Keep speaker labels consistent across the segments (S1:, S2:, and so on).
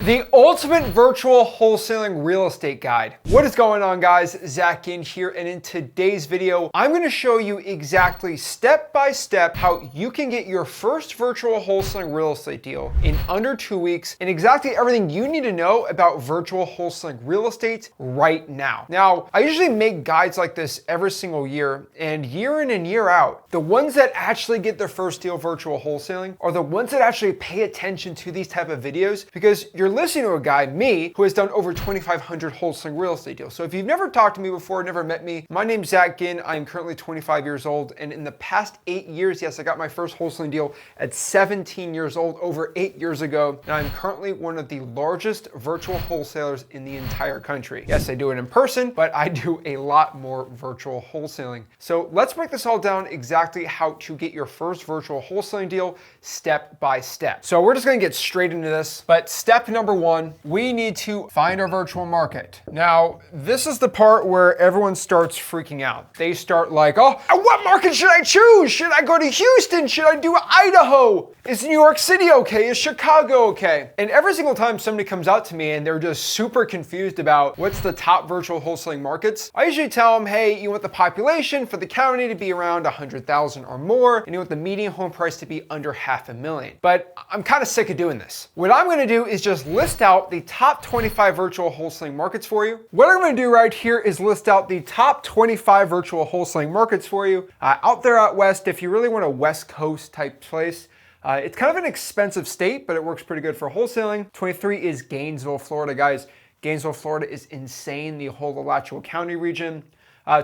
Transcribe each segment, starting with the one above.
S1: The ultimate virtual wholesaling real estate guide. What is going on, guys? Zach in here, and in today's video, I'm going to show you exactly step by step how you can get your first virtual wholesaling real estate deal in under 2 weeks, and exactly everything you need to know about virtual wholesaling real estate right now. Now, I usually make guides like this every single year, and year in and year out, the ones that actually get their first deal virtual wholesaling are the ones that actually pay attention to these type of videos, because you're listening to a guy, me, who has done over 2,500 wholesaling real estate deals. So if you've never talked to me before, never met me, my name's Zach Ginn. I'm currently 25 years old. And in the past 8 years, yes, I got my first wholesaling deal at 17 years old, over 8 years ago. And I'm currently one of the largest virtual wholesalers in the entire country. Yes, I do it in person, but I do a lot more virtual wholesaling. So let's break this all down exactly how to get your first virtual wholesaling deal step by step. So we're just gonna get straight into this. But step number one, we need to find our virtual market. Now, this is the part where everyone starts freaking out. They start like, oh, what market should I choose? Should I go to Houston? Should I do Idaho? Is New York City okay? Is Chicago okay? And every single time somebody comes out to me and they're just super confused about what's the top virtual wholesaling markets, I usually tell them, hey, you want the population for the county to be around 100,000 or more, and you want the median home price to be under $500,000. But I'm kind of sick of doing this. What I'm gonna do is just list out the top 25 virtual wholesaling markets for you. What I'm gonna do right here is list out the top 25 virtual wholesaling markets for you. Out there out west, if you really want a West Coast type place, it's kind of an expensive state, but it works pretty good for wholesaling. 23 is Gainesville, Florida. Guys, Gainesville, Florida is insane, the whole Alachua County region.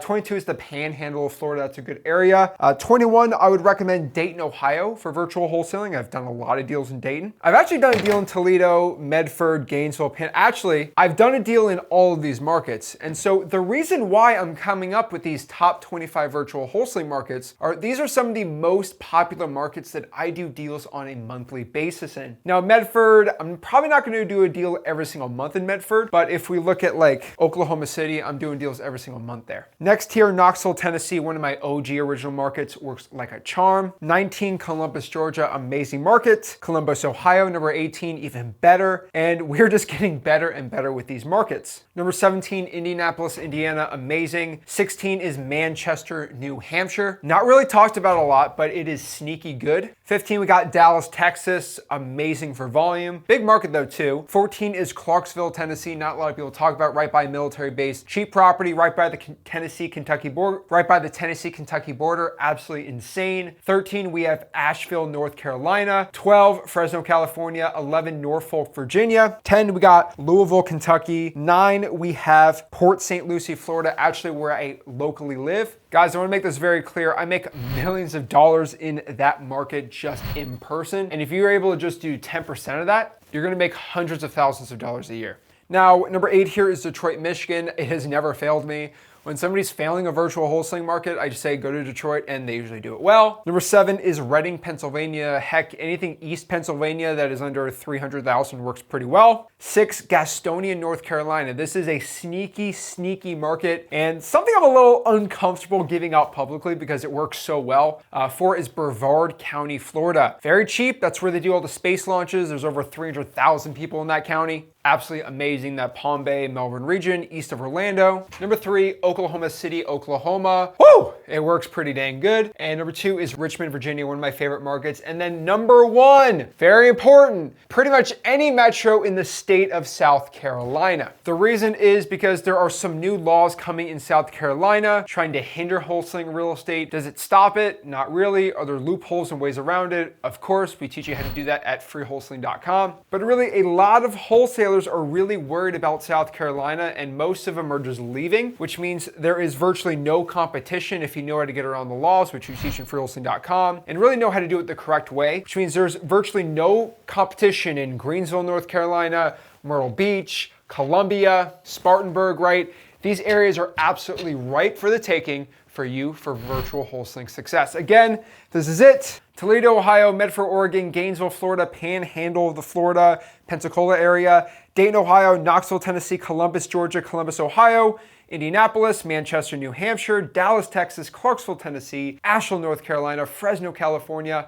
S1: 22 is the Panhandle of Florida. That's a good area. 21, I would recommend Dayton, Ohio for virtual wholesaling. I've done a lot of deals in Dayton. I've actually done a deal in Toledo, Medford, Gainesville, Actually, I've done a deal in all of these markets. And so the reason why I'm coming up with these top 25 virtual wholesaling markets are these are some of the most popular markets that I do deals on a monthly basis in. Now, Medford, I'm probably not going to do a deal every single month in Medford, but if we look at like Oklahoma City, I'm doing deals every single month there. Next here, Knoxville, Tennessee, one of my OG original markets, works like a charm. 19, Columbus, Georgia, amazing market. Columbus, Ohio, number 18, even better. And we're just getting better and better with these markets. Number 17, Indianapolis, Indiana, amazing. 16 is Manchester, New Hampshire. Not really talked about a lot, but it is sneaky good. 15, we got Dallas, Texas, amazing for volume. Big market though too. 14 is Clarksville, Tennessee, not a lot of people talk about, right by a military base. Cheap property, right by the Tennessee-Kentucky border, right by the Tennessee-Kentucky border, absolutely insane. 13, we have Asheville, North Carolina. 12, Fresno, California. 11, Norfolk, Virginia. 10, we got Louisville, Kentucky. 9, we have Port St. Lucie, Florida, actually where I locally live. Guys, I want to make this very clear. I make millions of dollars in that market just in person. And if you're able to just do 10% of that, you're going to make hundreds of thousands of dollars a year. Now, number 8 here is Detroit, Michigan. It has never failed me. When somebody's failing a virtual wholesaling market, I just say go to Detroit, and they usually do it well. Number 7 is Reading, Pennsylvania. Heck, anything East Pennsylvania that is under 300,000 works pretty well. 6, Gastonia, North Carolina. This is a sneaky, sneaky market, and something I'm a little uncomfortable giving out publicly because it works so well. 4 is Brevard County, Florida. Very cheap. That's where they do all the space launches. There's over 300,000 people in that county. Absolutely amazing, that Palm Bay, Melbourne region, east of Orlando. Number 3, Oklahoma City, Oklahoma. Woo! It works pretty dang good. And number 2 is Richmond, Virginia, one of my favorite markets. And then number 1, very important, pretty much any metro in the state of South Carolina. The reason is because there are some new laws coming in South Carolina trying to hinder wholesaling real estate. Does it stop it? Not really. Are there loopholes and ways around it? Of course, we teach you how to do that at freewholesaling.com. But really, a lot of wholesalers are really worried about South Carolina, and most of them are just leaving, which means there is virtually no competition if you know how to get around the laws, which we teach in freewholesaling.com, and really know how to do it the correct way, which means there's virtually no competition in Greensville, North Carolina, Myrtle Beach, Columbia, Spartanburg, right? These areas are absolutely ripe for the taking for you for virtual wholesaling success. Again, this is it. Toledo, Ohio, Medford, Oregon, Gainesville, Florida, Panhandle of the Florida, Pensacola area, Dayton, Ohio, Knoxville, Tennessee, Columbus, Georgia, Columbus, Ohio, Indianapolis, Manchester, New Hampshire, Dallas, Texas, Clarksville, Tennessee, Asheville, North Carolina, Fresno, California,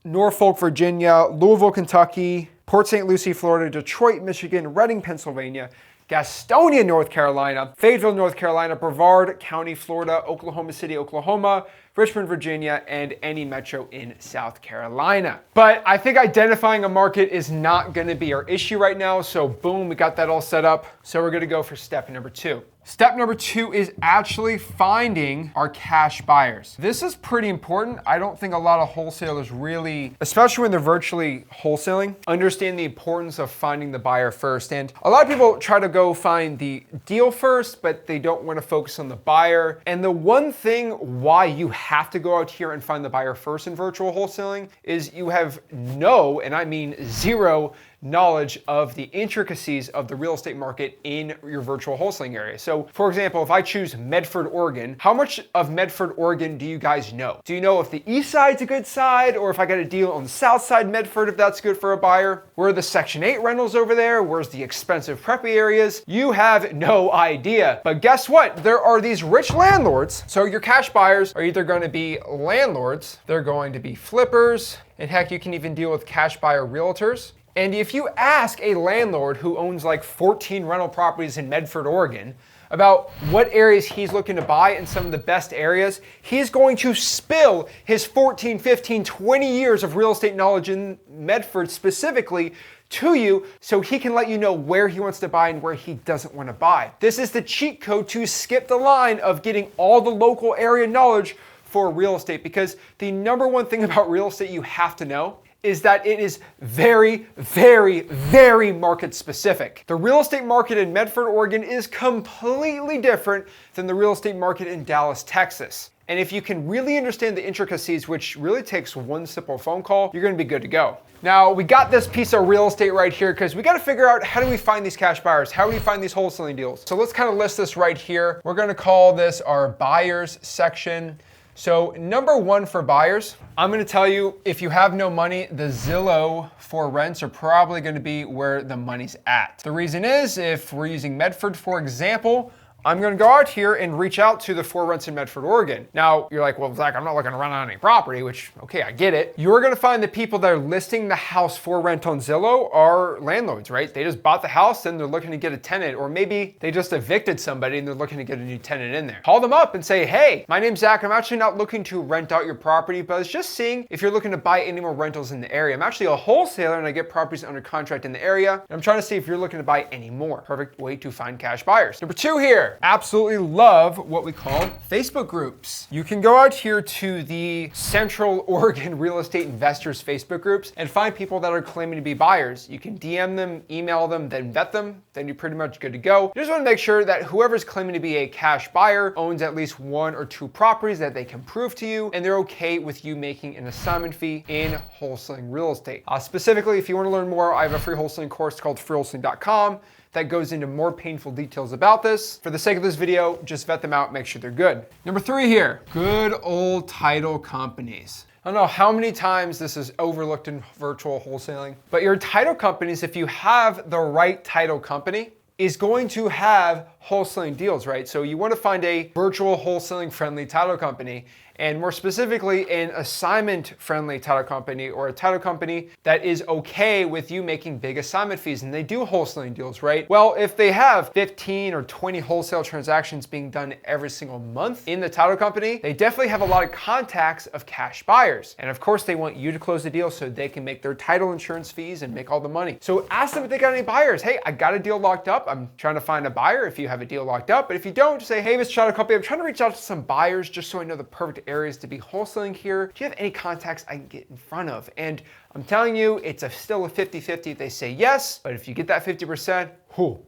S1: Norfolk, Virginia, Louisville, Kentucky, Port St. Lucie, Florida, Detroit, Michigan, Reading, Pennsylvania, Gastonia, North Carolina, Fayetteville, North Carolina, Brevard County, Florida, Oklahoma City, Oklahoma, Richmond, Virginia, and any metro in South Carolina. But I think identifying a market is not going to be our issue right now. So boom, we got that all set up. So we're going to go for step number 2. Step number 2 is actually finding our cash buyers. This is pretty important. I don't think a lot of wholesalers really, especially when they're virtually wholesaling, understand the importance of finding the buyer first. And a lot of people try to go find the deal first, but they don't want to focus on the buyer. And the one thing why you have to go out here and find the buyer first in virtual wholesaling is you have no, and I mean zero, knowledge of the intricacies of the real estate market in your virtual wholesaling area. So for example, if I choose Medford, Oregon, how much of Medford, Oregon do you guys know? Do you know if the east side's a good side, or if I got a deal on the south side Medford, if that's good for a buyer? Where are the Section 8 rentals over there? Where's the expensive preppy areas? You have no idea. But guess what? There are these rich landlords. So your cash buyers are either going to be landlords, they're going to be flippers, and heck, you can even deal with cash buyer realtors. And if you ask a landlord who owns like 14 rental properties in Medford, Oregon, about what areas he's looking to buy in some of the best areas, he's going to spill his 14, 15, 20 years of real estate knowledge in Medford specifically to you so he can let you know where he wants to buy and where he doesn't want to buy. This is the cheat code to skip the line of getting all the local area knowledge for real estate, because the number one thing about real estate you have to know is that it is very, very, very market specific. The real estate market in Medford, Oregon is completely different than the real estate market in Dallas, Texas. And if you can really understand the intricacies, which really takes one simple phone call, you're gonna be good to go. Now, we got this piece of real estate right here because we gotta figure out, how do we find these cash buyers? How do we find these wholesaling deals? So let's kind of list this right here. We're gonna call this our buyers section. So number 1 for buyers, I'm gonna tell you, if you have no money, the Zillow for rents are probably gonna be where the money's at. The reason is, if we're using Medford, for example, I'm gonna go out here and reach out to the for rents in Medford, Oregon. Now, you're like, well, Zach, I'm not looking to rent on any property, which, okay, I get it. You're gonna find the people that are listing the house for rent on Zillow are landlords, right? They just bought the house and they're looking to get a tenant, or maybe they just evicted somebody and they're looking to get a new tenant in there. Call them up and say, hey, my name's Zach. I'm actually not looking to rent out your property, but I was just seeing if you're looking to buy any more rentals in the area. I'm actually a wholesaler and I get properties under contract in the area. And I'm trying to see if you're looking to buy any more. Perfect way to find cash buyers. Number 2 here, absolutely love what we call Facebook groups. You can go out here to the Central Oregon Real Estate Investors Facebook groups and find people that are claiming to be buyers. You can DM them, email them, then vet them, then you're pretty much good to go. You just want to make sure that whoever's claiming to be a cash buyer owns at least 1 or 2 properties that they can prove to you, and they're okay with you making an assignment fee in wholesaling real estate. Specifically, if you want to learn more, I have a free wholesaling course called freewholesaling.com that goes into more painful details about this. For the sake of this video, just vet them out, make sure they're good. Number 3 here, good old title companies. I don't know how many times this is overlooked in virtual wholesaling, but your title companies, if you have the right title company, is going to have wholesaling deals, right? So you want to find a virtual wholesaling friendly title company, and more specifically an assignment friendly title company, or a title company that is okay with you making big assignment fees, and they do wholesaling deals, right? Well, if they have 15 or 20 wholesale transactions being done every single month in the title company, they definitely have a lot of contacts of cash buyers. And of course, they want you to close the deal so they can make their title insurance fees and make all the money. So ask them if they got any buyers. Hey, I got a deal locked up. I'm trying to find a buyer if you have a deal locked up. But if you don't, just say, hey, Mr. Title Company, I'm trying to reach out to some buyers just so I know the perfect areas to be wholesaling here. Do you have any contacts I can get in front of? And I'm telling you, it's still a 50-50 if they say yes, but if you get that 50%,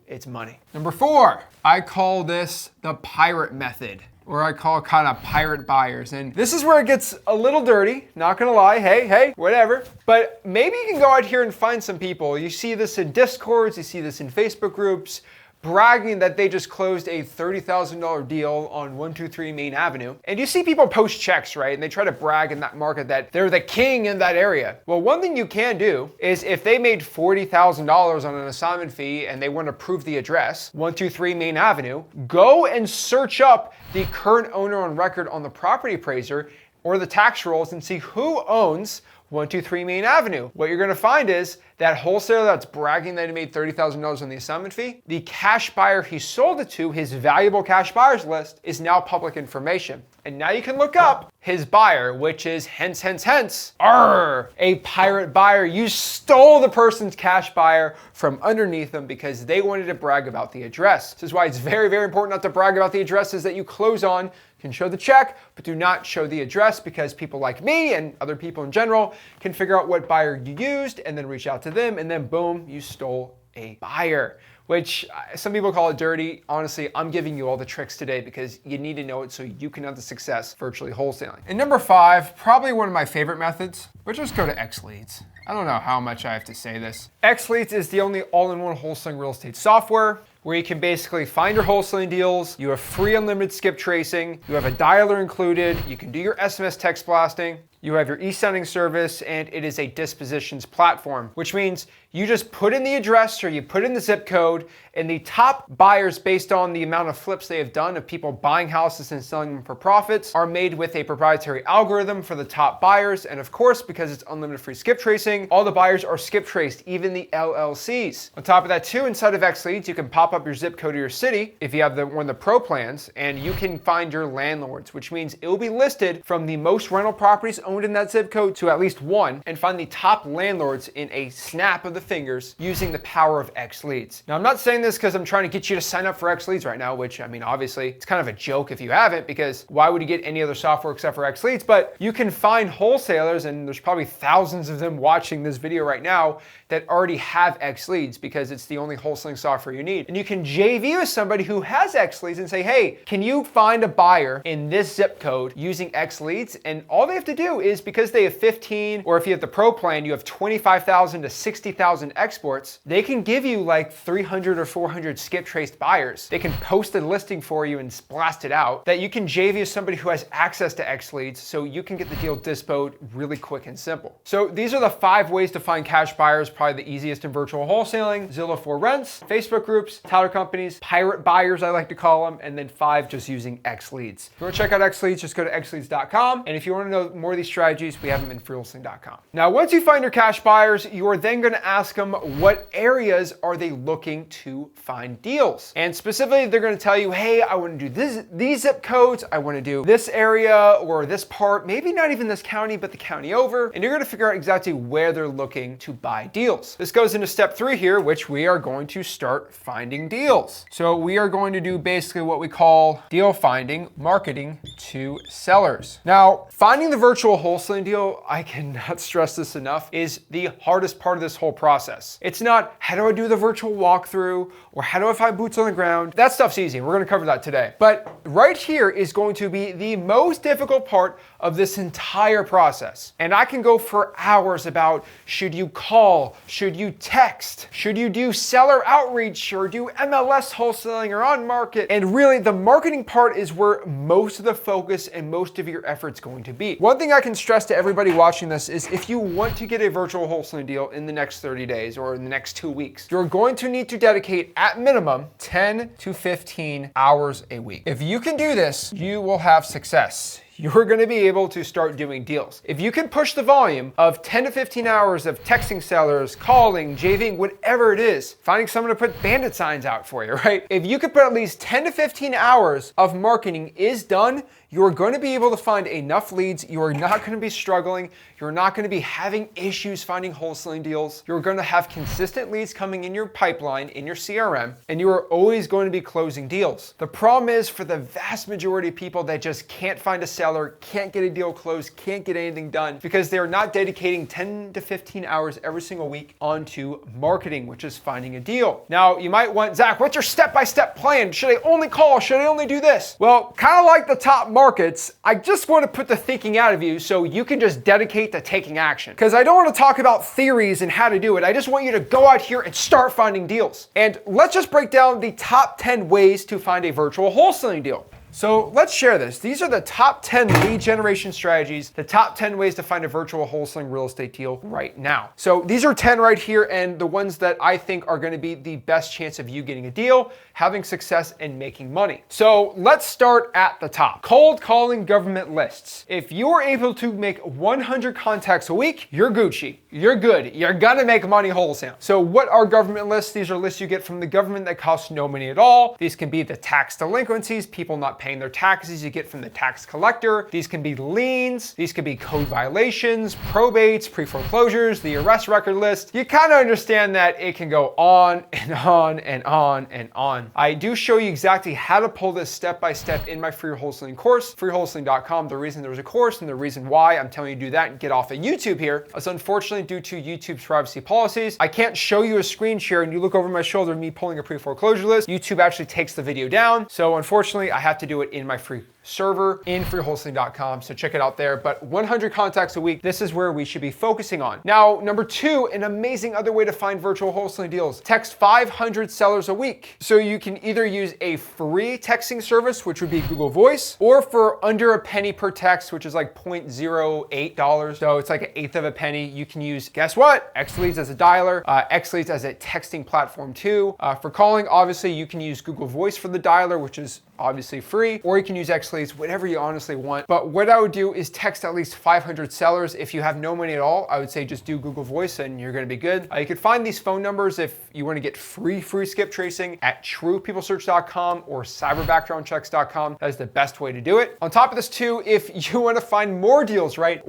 S1: it's money. Number 4, I call this the pirate method, or I call kind of pirate buyers. And this is where it gets a little dirty, not gonna lie, hey, whatever. But maybe you can go out here and find some people. You see this in Discords, you see this in Facebook groups, bragging that they just closed a $30,000 deal on 123 Main Avenue. And you see people post checks, right? And they try to brag in that market that they're the king in that area. Well, one thing you can do is if they made $40,000 on an assignment fee and they want to prove the address, 123 Main Avenue, go and search up the current owner on record on the property appraiser or the tax rolls and see who owns 123 Main Avenue. What you're gonna find is that wholesaler that's bragging that he made $30,000 on the assignment fee, the cash buyer he sold it to, his valuable cash buyers list, is now public information. And now you can look up his buyer, which is hence, a pirate buyer. You stole the person's cash buyer from underneath them because they wanted to brag about the address. This is why it's very, very important not to brag about the addresses that you close on. You can show the check, but do not show the address, because people like me and other people in general can figure out what buyer you used and then reach out to them, and then boom, you stole a buyer. Which some people call it dirty. Honestly, I'm giving you all the tricks today because you need to know it so you can have the success virtually wholesaling. And number 5, probably one of my favorite methods, but just go to XLeads. I don't know how much I have to say this. XLeads is the only all-in-one wholesaling real estate software where you can basically find your wholesaling deals. You have free unlimited skip tracing. You have a dialer included. You can do your SMS text blasting. You have your e-sending service, and it is a dispositions platform, which means you just put in the address or you put in the zip code, and the top buyers, based on the amount of flips they have done of people buying houses and selling them for profits, are made with a proprietary algorithm for the top buyers. And of course, because it's unlimited free skip tracing, all the buyers are skip traced, even the LLCs. On top of that too, inside of XLeads, you can pop up your zip code of your city if you have one of the pro plans, and you can find your landlords, which means it will be listed from the most rental properties owned in that zip code to at least one, and find the top landlords in a snap of the fingers using the power of XLeads. Now, I'm not saying this because I'm trying to get you to sign up for XLeads right now, which, I mean, obviously it's kind of a joke if you haven't, because why would you get any other software except for XLeads? But you can find wholesalers, and there's probably thousands of them watching this video right now, that already have XLeads because it's the only wholesaling software you need. And you can JV with somebody who has XLeads and say, hey, can you find a buyer in this zip code using XLeads? And all they have to do is, because they have 15, or if you have the pro plan, you have 25,000 to 60,000 exports, they can give you like 300 or 400 skip traced buyers. They can post a listing for you and blast it out, that you can JV with somebody who has access to XLeads, so you can get the deal dispoed really quick and simple. So these are the 5 ways to find cash buyers, probably the easiest in virtual wholesaling: Zillow for rents, Facebook groups, title companies, pirate buyers I like to call them, and then 5 just using XLeads. If you want to check out XLeads, just go to xleads.com. And if you want to know more of these strategies, we have them in freewholesaling.com. Now, once you find your cash buyers, you are then going to ask them what areas are they looking to find deals. And specifically, they're going to tell you, hey, I want to do these zip codes, I want to do this area or this part, maybe not even this county, but the county over. And you're going to figure out exactly where they're looking to buy deals. This goes into step 3 here, which we are going to start finding deals. So we are going to do basically what we call deal finding, marketing to sellers. Now, finding the virtual wholesaling deal, I cannot stress this enough, is the hardest part of this whole process. It's not, how do I do the virtual walkthrough, or how do I find boots on the ground? That stuff's easy. We're going to cover that today. But right here is going to be the most difficult part of this entire process. And I can go for hours about, should you call? Should you text? Should you do seller outreach or do MLS wholesaling or on market? And really, the marketing part is where most of the focus and most of your effort's going to be. One thing I can stress to everybody watching this is, if you want to get a virtual wholesaling deal in the next 30 days or in the next 2 weeks, you're going to need to dedicate at minimum 10 to 15 hours a week. If you can do this, you will have success. You're going to be able to start doing deals. If you can push the volume of 10 to 15 hours of texting sellers, calling, JVing, whatever it is, finding someone to put bandit signs out for you, right? If you could put at least 10 to 15 hours of marketing is done, you're going to be able to find enough leads. You are not going to be struggling. You're not going to be having issues finding wholesaling deals. You're going to have consistent leads coming in your pipeline, in your CRM, and you are always going to be closing deals. The problem is, for the vast majority of people that just can't find a seller, can't get a deal closed, can't get anything done, because they're not dedicating 10 to 15 hours every single week onto marketing, which is finding a deal. Now, you might want, Zach, what's your step-by-step plan? Should I only call? Should I only do this? Well, kind of like the top markets, I just want to put the thinking out of you so you can just dedicate to taking action. Because I don't want to talk about theories and how to do it. I just want you to go out here and start finding deals. And let's just break down the top 10 ways to find a virtual wholesaling deal. So let's share this. These are the top 10 lead generation strategies, the top 10 ways to find a virtual wholesaling real estate deal right now. So these are 10 right here, and the ones that I think are going to be the best chance of you getting a deal, having success, and making money. So let's start at the top. Cold calling government lists. If you are able to make 100 contacts a week, you're Gucci. You're good. You're gonna make money wholesale. So what are government lists? These are lists you get from the government that cost no money at all. These can be the tax delinquencies, people not paying their taxes you get from the tax collector. These can be liens. These can be code violations, probates, pre-foreclosures, the arrest record list. You kind of understand that it can go on and on and on and on. I do show you exactly how to pull this step by step in my free wholesaling course, freewholesaling.com. The reason there's a course and the reason why I'm telling you to do that and get off of YouTube here is unfortunately due to YouTube's privacy policies. I can't show you a screen share and you look over my shoulder at me pulling a pre-foreclosure list. YouTube actually takes the video down. So unfortunately, I have to do it in my free server in freewholesaling.com. So check it out there. But 100 contacts a week, this is where we should be focusing on. Now, number two, an amazing other way to find virtual wholesaling deals. Text 500 sellers a week. So you can either use a free texting service, which would be Google Voice, or for under a penny per text, which is like $0.08. So it's like an eighth of a penny. You can use, guess what? XLeads as a dialer, XLeads as a texting platform too. For calling, obviously you can use Google Voice for the dialer, which is obviously free, or you can use XLeads, whatever you honestly want. But what I would do is text at least 500 sellers. If you have no money at all, I would say just do Google Voice and you're gonna be good. You can find these phone numbers if you wanna get free skip tracing at truepeoplesearch.com or cyberbackgroundchecks.com. That is the best way to do it. On top of this too, if you wanna find more deals, right?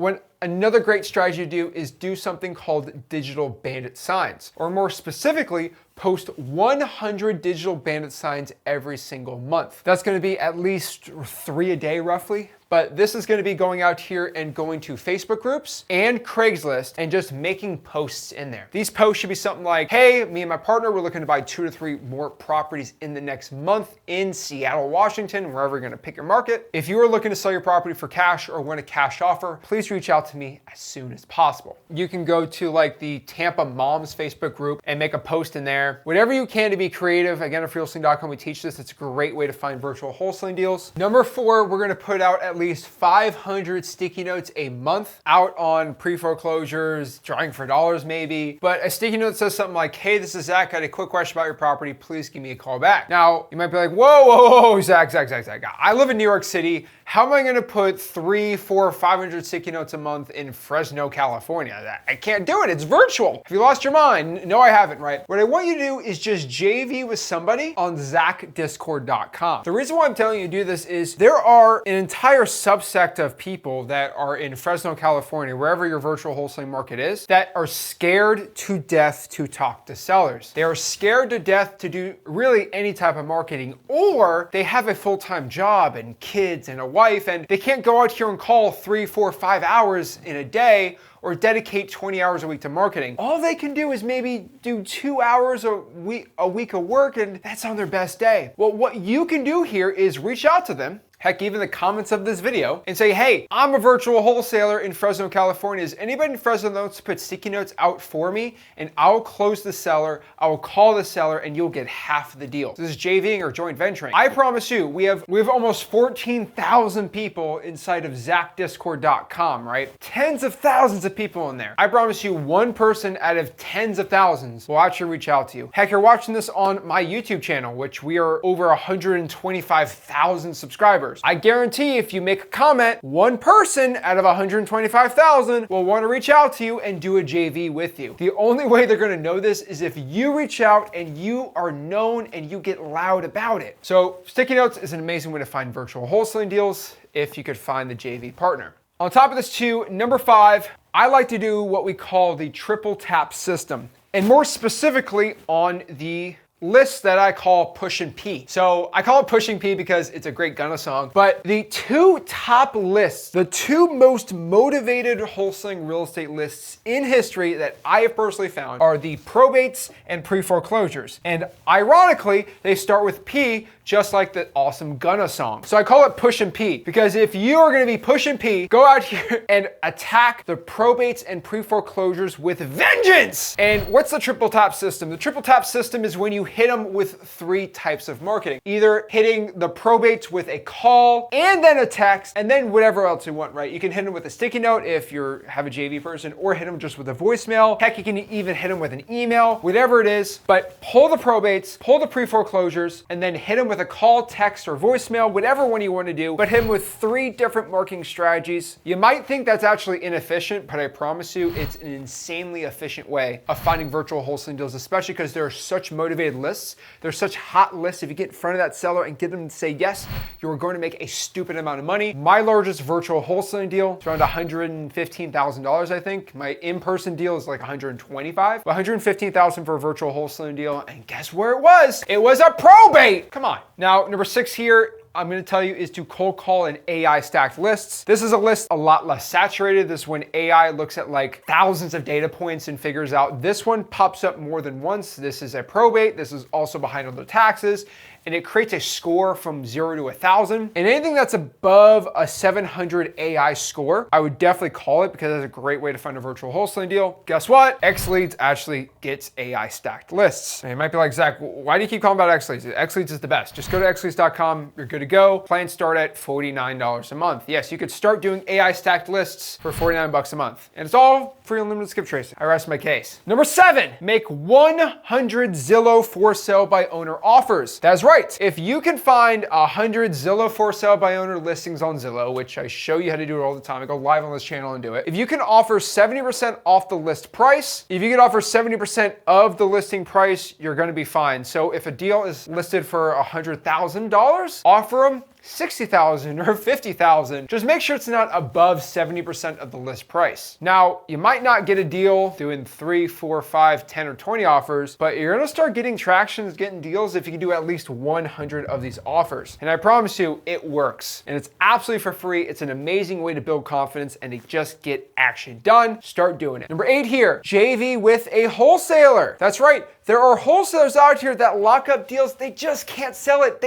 S1: Another great strategy to do is do something called digital bandit signs, or more specifically, post 100 digital bandit signs every single month. That's gonna be at least 3 a day roughly. But this is gonna be going out here and going to Facebook groups and Craigslist and just making posts in there. These posts should be something like, hey, me and my partner, we're looking to buy 2 to 3 more properties in the next month in Seattle, Washington, wherever you're gonna pick your market. If you are looking to sell your property for cash or want a cash offer, please reach out to me as soon as possible. You can go to like the Tampa Moms Facebook group and make a post in there. Whatever you can to be creative. Again, at freewholesaling.com, we teach this. It's a great way to find virtual wholesaling deals. Number 4, we're gonna put out at least 500 sticky notes a month out on pre-foreclosures, drawing for dollars maybe. But a sticky note says something like, hey, this is Zach, got a quick question about your property. Please give me a call back. Now, you might be like, whoa, Zach. I live in New York City. How am I gonna put 300, 400, 500 sticky notes a month in Fresno, California? I can't do it, it's virtual. Have you lost your mind? No, I haven't, right? What I want you to do is just JV with somebody on ZachDiscord.com. The reason why I'm telling you to do this is there are an entire subsect of people that are in Fresno, California, wherever your virtual wholesaling market is, that are scared to death to talk to sellers. They are scared to death to do really any type of marketing, or they have a full-time job and kids and a wife, and they can't go out here and call 3, 4, 5 hours in a day or dedicate 20 hours a week to marketing. All they can do is maybe do 2 hours a week of work, and that's on their best day. Well, what you can do here is reach out to them, heck, even the comments of this video, and say, hey, I'm a virtual wholesaler in Fresno, California. Is anybody in Fresno that wants to put sticky notes out for me? And I'll close the seller, I will call the seller, and you'll get half the deal. This is JVing or joint venturing. I promise you, we have almost 14,000 people inside of ZachDiscord.com, right? Tens of thousands of people in there. I promise you, one person out of tens of thousands will actually reach out to you. Heck, you're watching this on my YouTube channel, which we are over 125,000 subscribers. I guarantee if you make a comment, one person out of 125,000 will want to reach out to you and do a JV with you. The only way they're going to know this is if you reach out and you are known and you get loud about it. So sticky notes is an amazing way to find virtual wholesaling deals if you could find the JV partner. On top of this too, number 5, I like to do what we call the triple tap system, and more specifically on the list that I call Pushing P. So I call it Pushing P because it's a great Gunna song, but the 2 top lists, the 2 most motivated wholesaling real estate lists in history that I have personally found are the probates and pre-foreclosures. And ironically, they start with P, just like the awesome Gunna song. So I call it Pushing P because if you are gonna be pushing P, go out here and attack the probates and pre-foreclosures with vengeance. And what's the triple tap system? The triple tap system is when you hit them with 3 types of marketing. Either hitting the probates with a call and then a text and then whatever else you want, right? You can hit them with a sticky note if you have a JV person, or hit them just with a voicemail. Heck, you can even hit them with an email, whatever it is, but pull the probates, pull the pre-foreclosures, and then hit them with a call, text, or voicemail, whatever one you want to do, but hit them with 3 different marketing strategies. You might think that's actually inefficient, but I promise you it's an insanely efficient way of finding virtual wholesaling deals, especially because there are such motivated lists. There's such hot lists. If you get in front of that seller and get them to say yes, you are going to make a stupid amount of money. My largest virtual wholesaling deal is around $115,000, I think. My in-person deal is like $125,000, but $115,000 for a virtual wholesaling deal. And guess where it was? It was a probate. Come on. Now, number 6 here, I'm going to tell you, is to cold call and AI stacked lists. This is a list a lot less saturated. This one AI looks at like thousands of data points and figures out. This one pops up more than once. This is a probate. This is also behind on the taxes. And it creates a score from 0 to 1,000. And anything that's above a 700 AI score, I would definitely call it, because that's a great way to find a virtual wholesaling deal. Guess what? XLeads actually gets AI stacked lists. And you might be like, Zach, why do you keep calling about XLeads? XLeads is the best. Just go to xleads.com. You're good to go. Plans start at $49 a month. Yes, you could start doing AI stacked lists for $49 a month. And it's all free unlimited skip tracing. I rest my case. Number 7, make 100 Zillow for sale by owner offers. That's right. If you can find 100 Zillow for sale by owner listings on Zillow, which I show you how to do it all the time, I go live on this channel and do it. If you can offer 70% off the list price, if you can offer 70% of the listing price, you're going to be fine. So if a deal is listed for $100,000, offer them $60,000 or $50,000. Just make sure it's not above 70% of the list price. Now, you might not get a deal doing 3, 4, 5, 10, or 20 offers, but you're gonna start getting traction, getting deals if you can do at least 100 of these offers. And I promise you, it works. And it's absolutely for free. It's an amazing way to build confidence and to just get action done. Start doing it. Number 8 here, JV with a wholesaler. That's right. There are wholesalers out here that lock up deals. They just can't sell it.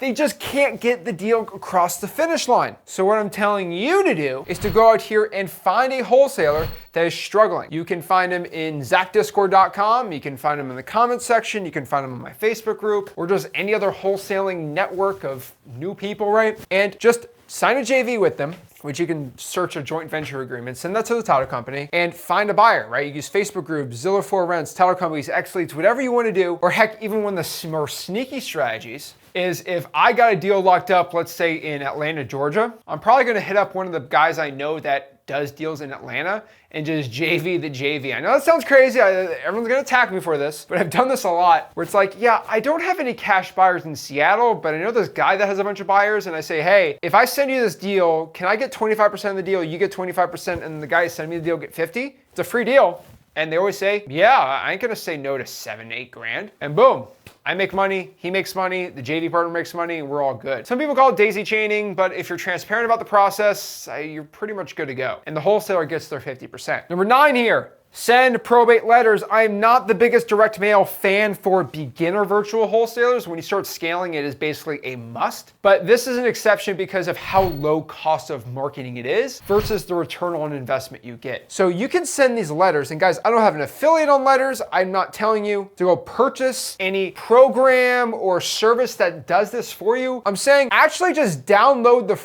S1: They just can't get the deal across the finish line. So what I'm telling you to do is to go out here and find a wholesaler that is struggling. You can find them in zachdiscord.com. You can find them in the comments section. You can find them in my Facebook group, or just any other wholesaling network of new people, right? And just sign a JV with them, which you can search a joint venture agreement, send that to the title company, and find a buyer, right? You use Facebook groups, Zillow for Rents, title companies, XLeads, whatever you want to do. Or heck, even one of the more sneaky strategies is, if I got a deal locked up, let's say in Atlanta, Georgia, I'm probably going to hit up one of the guys I know that does deals in Atlanta and just JV the JV. I know that sounds crazy. Everyone's gonna attack me for this, but I've done this a lot, where it's like, yeah, I don't have any cash buyers in Seattle, but I know this guy that has a bunch of buyers, and I say, hey, if I send you this deal, can I get 25% of the deal? You get 25%, and the guy who sent me the deal get 50? It's a free deal. And they always say, yeah, I ain't gonna say no to 7, 8 grand. And boom, I make money, he makes money, the JV partner makes money, and we're all good. Some people call it daisy chaining, but if you're transparent about the process, you're pretty much good to go. And the wholesaler gets their 50%. Number 9 here. Send probate letters. I am not the biggest direct mail fan for beginner virtual wholesalers. When you start scaling, it is basically a must. But this is an exception because of how low cost of marketing it is versus the return on investment you get. So you can send these letters. And guys, I don't have an affiliate on letters. I'm not telling you to go purchase any program or service that does this for you. I'm saying actually just download the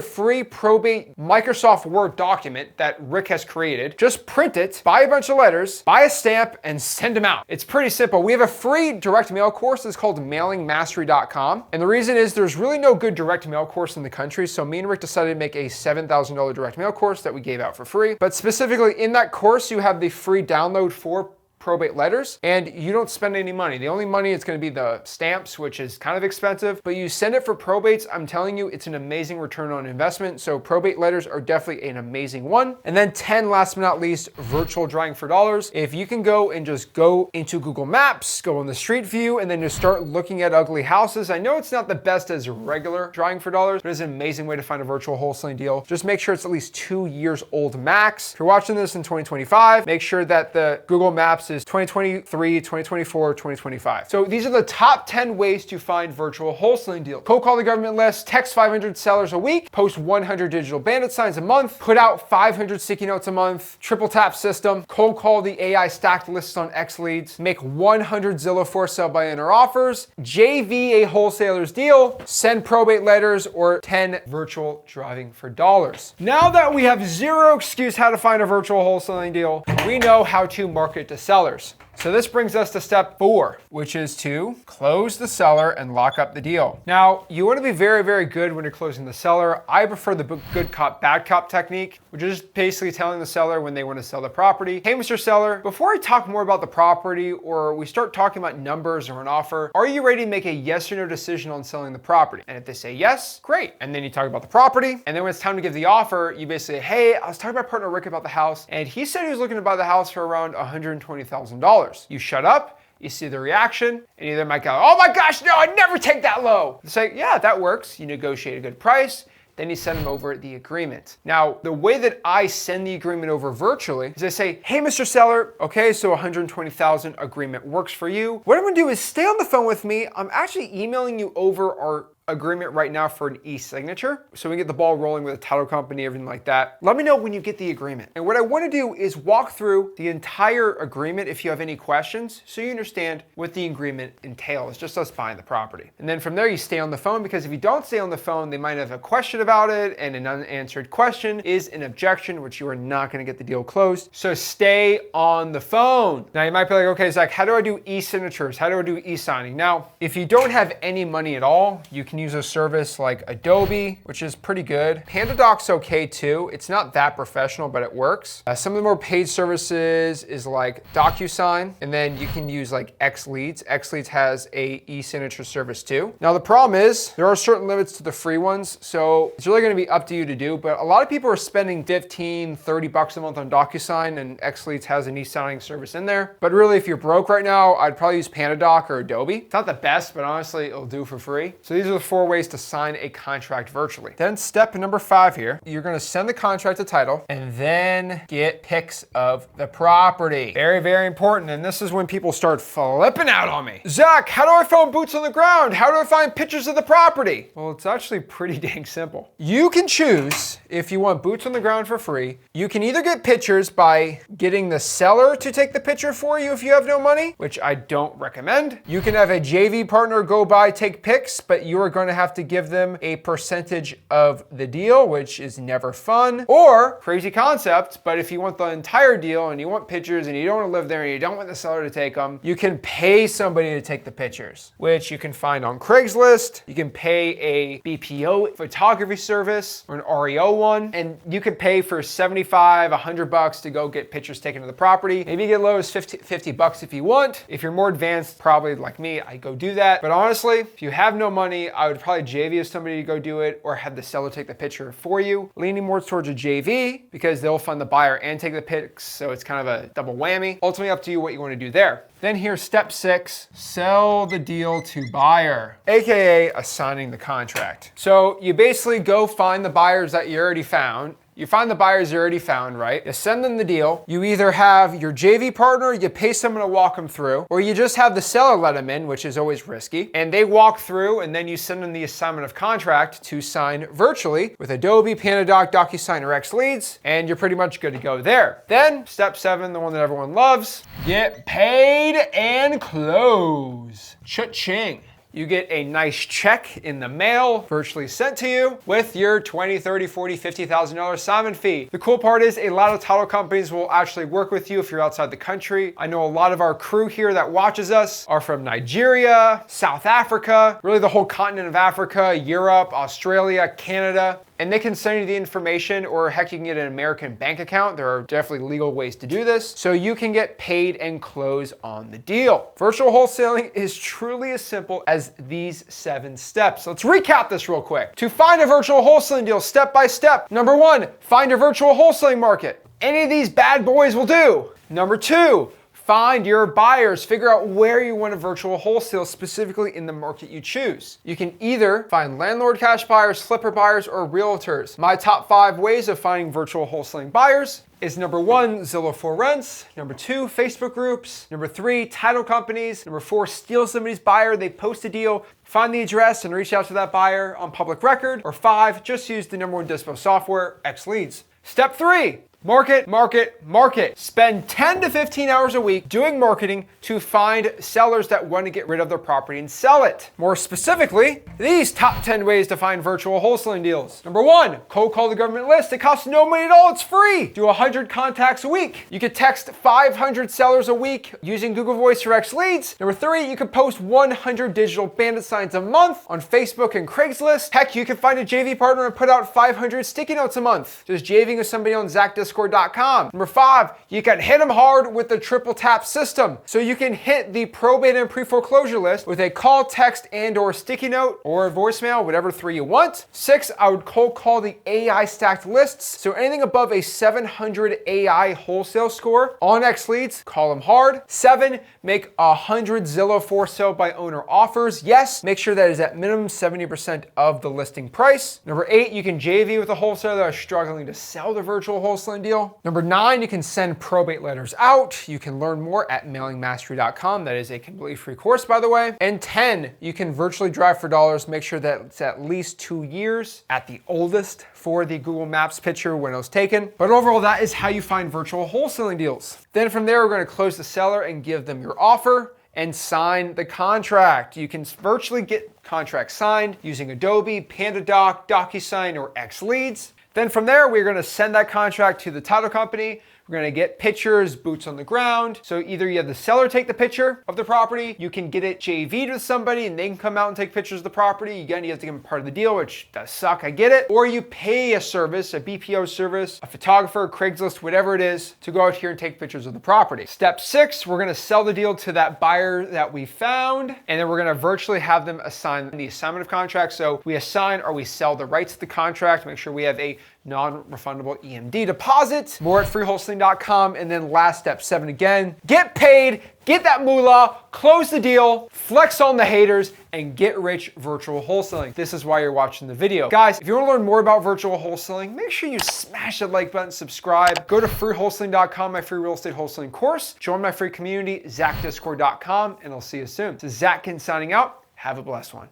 S1: free probate Microsoft Word document that Rick has created. Just print it, buy a bunch of letters, buy a stamp, and send them out. It's pretty simple. We have a free direct mail course. It's called mailingmastery.com. And the reason is there's really no good direct mail course in the country. So me and Rick decided to make a $7,000 direct mail course that we gave out for free. But specifically in that course, you have the free download for probate letters, and you don't spend any money. The only money is going to be the stamps, which is kind of expensive, but you send it for probates. I'm telling you, it's an amazing return on investment. So probate letters are definitely an amazing one. And then 10, last but not least, virtual drawing for dollars. If you can go and just go into Google Maps, go on the street view, and then just start looking at ugly houses. I know it's not the best as regular drawing for dollars, but it's an amazing way to find a virtual wholesaling deal. Just make sure it's at least 2 years old max. If you're watching this in 2025, make sure that the Google Maps versus 2023, 2024, 2025. So these are the top 10 ways to find virtual wholesaling deals. Cold call the government list, text 500 sellers a week, post 100 digital bandit signs a month, put out 500 sticky notes a month, triple tap system, cold call the AI stacked lists on X leads, make 100 Zillow for sale by owner offers, JV a wholesaler's deal, send probate letters, or 10 virtual driving for dollars. Now that we have zero excuse how to find a virtual wholesaling deal, we know how to market to sellers. So this brings us to step 4, which is to close the seller and lock up the deal. Now, you want to be very, very good when you're closing the seller. I prefer the good cop, bad cop technique, which is basically telling the seller when they want to sell the property, hey, Mr. Seller, before I talk more about the property or we start talking about numbers or an offer, are you ready to make a yes or no decision on selling the property? And if they say yes, great. And then you talk about the property. And then when it's time to give the offer, you basically say, hey, I was talking to my partner Rick about the house, and he said he was looking to buy the house for around $120,000. You shut up, you see the reaction, and either might go, oh my gosh, no, I'd never take that low. You say, yeah, that works. You negotiate a good price. Then you send them over the agreement. Now, the way that I send the agreement over virtually is I say, hey, Mr. Seller, okay, so 120,000 agreement works for you. What I'm gonna do is stay on the phone with me. I'm actually emailing you over our agreement right now for an e-signature. So we get the ball rolling with a title company, everything like that. Let me know when you get the agreement. And what I want to do is walk through the entire agreement if you have any questions, so you understand what the agreement entails, just us buying the property. And then from there, you stay on the phone, because if you don't stay on the phone, they might have a question about it, and an unanswered question is an objection, which you are not going to get the deal closed. So stay on the phone. Now you might be like, okay, Zach, how do I do e-signatures? How do I do e-signing? Now, if you don't have any money at all, you can use a service like Adobe, which is pretty good. PandaDoc's okay too. It's not that professional, but it works. Some of the more paid services is like DocuSign, and then you can use like X Leads. X Leads has a e-signature service too. Now the problem is there are certain limits to the free ones, so it's really gonna be up to you to do, but a lot of people are spending 15, 30 bucks a month on DocuSign, and X Leads has an e-signing service in there. But really, if you're broke right now, I'd probably use PandaDoc or Adobe. It's not the best, but honestly, it'll do for free. So these are the 4 ways to sign a contract virtually. Then step number 5 here, you're gonna send the contract to title and then get pics of the property. Very, very important. And this is when people start flipping out on me. Zach, how do I find boots on the ground? How do I find pictures of the property? Well, it's actually pretty dang simple. You can choose if you want boots on the ground for free. You can either get pictures by getting the seller to take the picture for you if you have no money, which I don't recommend. You can have a JV partner go by, take pics, but you are going to have to give them a percentage of the deal, which is never fun. Or, crazy concept, but if you want the entire deal and you want pictures and you don't want to live there and you don't want the seller to take them, you can pay somebody to take the pictures, which you can find on Craigslist. You can pay a BPO photography service or an REO one, and you can pay for 75, 100 bucks to go get pictures taken of the property. Maybe you get low as 50 bucks if you want. If you're more advanced, probably like me, I go do that. But honestly, if you have no money, I would probably JV as somebody to go do it, or have the seller take the picture for you. Leaning more towards a JV because they'll fund the buyer and take the pics, so it's kind of a double whammy. Ultimately up to you what you want to do there. Then here's step 6, sell the deal to buyer, AKA assigning the contract. So you basically go find the buyers that you already found. You find the buyers you already found, right? You send them the deal. You either have your JV partner, you pay someone to walk them through, or you just have the seller let them in, which is always risky. And they walk through, and then you send them the assignment of contract to sign virtually with Adobe, PandaDoc, DocuSign, or X Leads, and you're pretty much good to go there. Then step 7, the one that everyone loves, get paid and close. Cha-ching. You get a nice check in the mail, virtually sent to you with your $20, $30, $40, $50,000 assignment fee. The cool part is a lot of title companies will actually work with you if you're outside the country. I know a lot of our crew here that watches us are from Nigeria, South Africa, really the whole continent of Africa, Europe, Australia, Canada. And they can send you the information, or heck, you can get an American bank account. There are definitely legal ways to do this, so you can get paid and close on the deal. Virtual wholesaling is truly as simple as these 7 steps. Let's recap this real quick. To find a virtual wholesaling deal step by step, number 1, find a virtual wholesaling market. Any of these bad boys will do. Number 2, Find your buyers. Figure out where you want to virtual wholesale, specifically in the market you choose. You can either find landlord cash buyers, flipper buyers, or realtors. My top 5 ways of finding virtual wholesaling buyers is number 1, Zillow for rents. Number 2, Facebook groups. Number 3, title companies. Number 4, steal somebody's buyer. They post a deal, find the address and reach out to that buyer on public record. Or 5, just use the number 1 dispo software, X Leads. Step 3, market, market, market. Spend 10 to 15 hours a week doing marketing to find sellers that want to get rid of their property and sell it. More specifically, these top 10 ways to find virtual wholesaling deals. Number 1, cold call the government list. It costs no money at all, it's free. Do 100 contacts a week. You could text 500 sellers a week using Google Voice for X Leads. Number 3, you could post 100 digital bandit signs a month on Facebook and Craigslist. Heck, you can find a JV partner and put out 500 sticky notes a month. Just JVing with somebody on ZachDiscord.com. Number 5, you can hit them hard with the triple tap system. So you can hit the probate and pre-foreclosure list with a call, text, and or sticky note or a voicemail, whatever 3 you want. 6, I would cold call the AI stacked lists. So anything above a 700 AI wholesale score on X Leads, call them hard. 7, make 100 Zillow for sale by owner offers. Yes, make sure that is at minimum 70% of the listing price. Number 8, you can JV with a wholesaler that is struggling to sell the virtual wholesaling deal. Number 9, you can send probate letters out. You can learn more at mailingmastery.com. That is a completely free course, by the way. And 10, you can virtually drive for dollars. Make sure that it's at least 2 years at the oldest for the Google Maps picture when it was taken. But overall, that is how you find virtual wholesaling deals. Then from there, we're going to close the seller and give them your offer and sign the contract. You can virtually get contracts signed using Adobe, PandaDoc, DocuSign, or X Leads. Then from there, we're going to send that contract to the title company. We're going to get pictures, boots on the ground. So either you have the seller take the picture of the property, you can get it JV'd with somebody and they can come out and take pictures of the property. Again, you have to give them part of the deal, which does suck, I get it. Or you pay a service, a BPO service, a photographer, Craigslist, whatever it is, to go out here and take pictures of the property. Step 6, we're going to sell the deal to that buyer that we found, and then we're going to virtually have them assign the assignment of contract. So we assign or we sell the rights to the contract, make sure we have a non-refundable EMD deposit. More at freewholesaling.com. And then last step 7 again, get paid, get that moolah, close the deal, flex on the haters, and get rich virtual wholesaling. This is why you're watching the video. Guys, if you want to learn more about virtual wholesaling, make sure you smash that like button, subscribe, go to freewholesaling.com, my free real estate wholesaling course, join my free community, ZachDiscord.com, and I'll see you soon. This is Zach signing out. Have a blessed one.